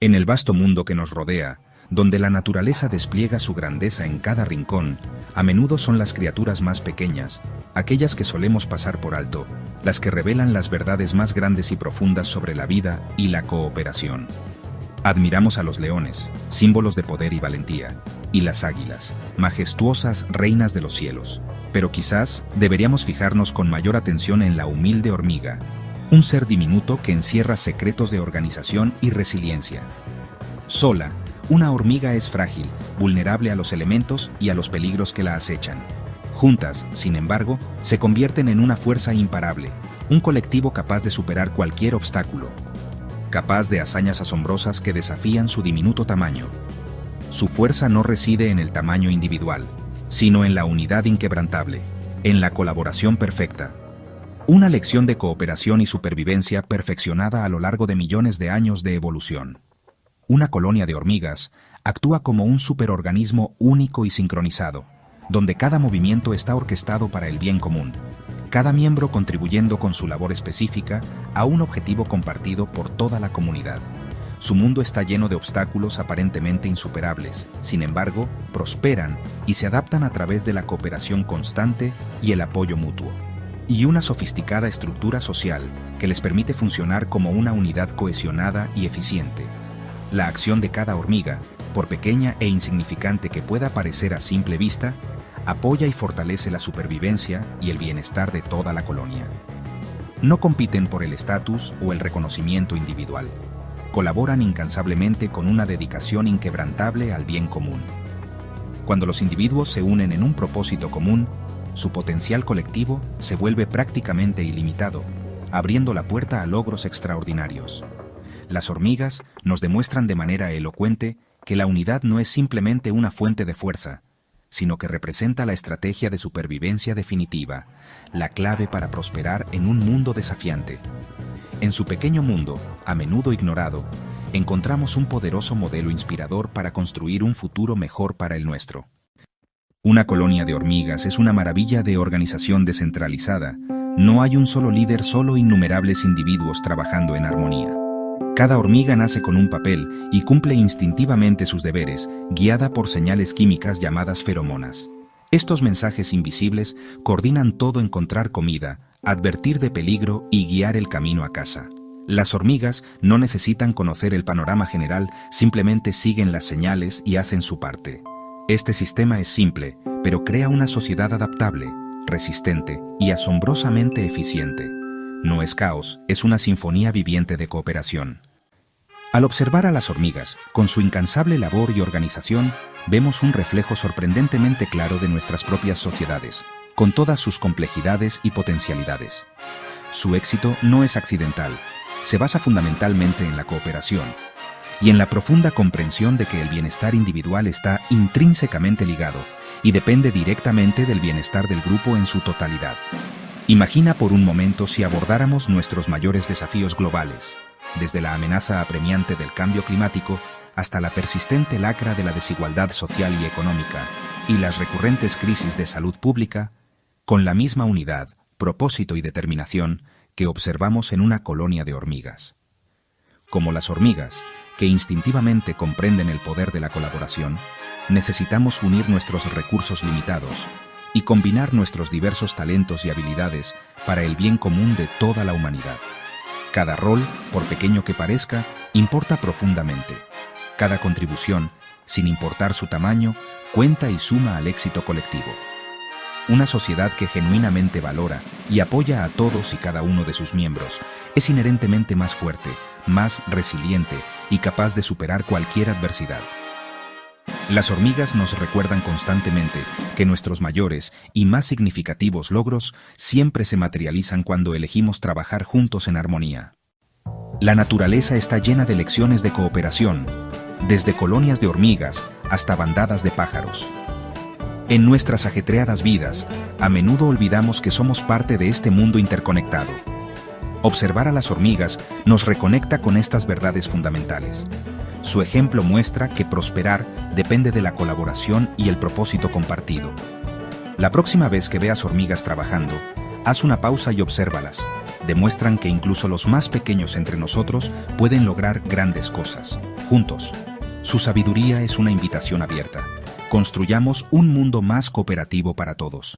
En el vasto mundo que nos rodea, donde la naturaleza despliega su grandeza en cada rincón, a menudo son las criaturas más pequeñas, aquellas que solemos pasar por alto, las que revelan las verdades más grandes y profundas sobre la vida y la cooperación. Admiramos a los leones, símbolos de poder y valentía, y las águilas, majestuosas reinas de los cielos. Pero quizás deberíamos fijarnos con mayor atención en la humilde hormiga, un ser diminuto que encierra secretos de organización y resiliencia. Sola, una hormiga es frágil, vulnerable a los elementos y a los peligros que la acechan. Juntas, sin embargo, se convierten en una fuerza imparable, un colectivo capaz de superar cualquier obstáculo, capaz de hazañas asombrosas que desafían su diminuto tamaño. Su fuerza no reside en el tamaño individual, sino en la unidad inquebrantable, en la colaboración perfecta. Una lección de cooperación y supervivencia perfeccionada a lo largo de millones de años de evolución. Una colonia de hormigas actúa como un superorganismo único y sincronizado, donde cada movimiento está orquestado para el bien común, cada miembro contribuyendo con su labor específica a un objetivo compartido por toda la comunidad. Su mundo está lleno de obstáculos aparentemente insuperables, sin embargo, prosperan y se adaptan a través de la cooperación constante y el apoyo mutuo. Y una sofisticada estructura social que les permite funcionar como una unidad cohesionada y eficiente. La acción de cada hormiga, por pequeña e insignificante que pueda parecer a simple vista, apoya y fortalece la supervivencia y el bienestar de toda la colonia. No compiten por el estatus o el reconocimiento individual. Colaboran incansablemente con una dedicación inquebrantable al bien común. Cuando los individuos se unen en un propósito común, su potencial colectivo se vuelve prácticamente ilimitado, abriendo la puerta a logros extraordinarios. Las hormigas nos demuestran de manera elocuente que la unidad no es simplemente una fuente de fuerza, sino que representa la estrategia de supervivencia definitiva, la clave para prosperar en un mundo desafiante. En su pequeño mundo, a menudo ignorado, encontramos un poderoso modelo inspirador para construir un futuro mejor para el nuestro. Una colonia de hormigas es una maravilla de organización descentralizada. No hay un solo líder, solo innumerables individuos trabajando en armonía. Cada hormiga nace con un papel y cumple instintivamente sus deberes, guiada por señales químicas llamadas feromonas. Estos mensajes invisibles coordinan todo: encontrar comida, advertir de peligro y guiar el camino a casa. Las hormigas no necesitan conocer el panorama general, simplemente siguen las señales y hacen su parte. Este sistema es simple, pero crea una sociedad adaptable, resistente y asombrosamente eficiente. No es caos, es una sinfonía viviente de cooperación. Al observar a las hormigas, con su incansable labor y organización, vemos un reflejo sorprendentemente claro de nuestras propias sociedades, con todas sus complejidades y potencialidades. Su éxito no es accidental, se basa fundamentalmente en la cooperación y en la profunda comprensión de que el bienestar individual está intrínsecamente ligado y depende directamente del bienestar del grupo en su totalidad. Imagina por un momento si abordáramos nuestros mayores desafíos globales, desde la amenaza apremiante del cambio climático hasta la persistente lacra de la desigualdad social y económica y las recurrentes crisis de salud pública, con la misma unidad, propósito y determinación que observamos en una colonia de hormigas. Como las hormigas, que instintivamente comprenden el poder de la colaboración, necesitamos unir nuestros recursos limitados y combinar nuestros diversos talentos y habilidades para el bien común de toda la humanidad. Cada rol, por pequeño que parezca, importa profundamente. Cada contribución, sin importar su tamaño, cuenta y suma al éxito colectivo. Una sociedad que genuinamente valora y apoya a todos y cada uno de sus miembros es inherentemente más fuerte, más resiliente y capaz de superar cualquier adversidad. Las hormigas nos recuerdan constantemente que nuestros mayores y más significativos logros siempre se materializan cuando elegimos trabajar juntos en armonía. La naturaleza está llena de lecciones de cooperación, desde colonias de hormigas hasta bandadas de pájaros. En nuestras ajetreadas vidas, a menudo olvidamos que somos parte de este mundo interconectado. Observar a las hormigas nos reconecta con estas verdades fundamentales. Su ejemplo muestra que prosperar depende de la colaboración y el propósito compartido. La próxima vez que veas hormigas trabajando, haz una pausa y obsérvalas. Demuestran que incluso los más pequeños entre nosotros pueden lograr grandes cosas. juntos. Su sabiduría es una invitación abierta. Construyamos un mundo más cooperativo para todos.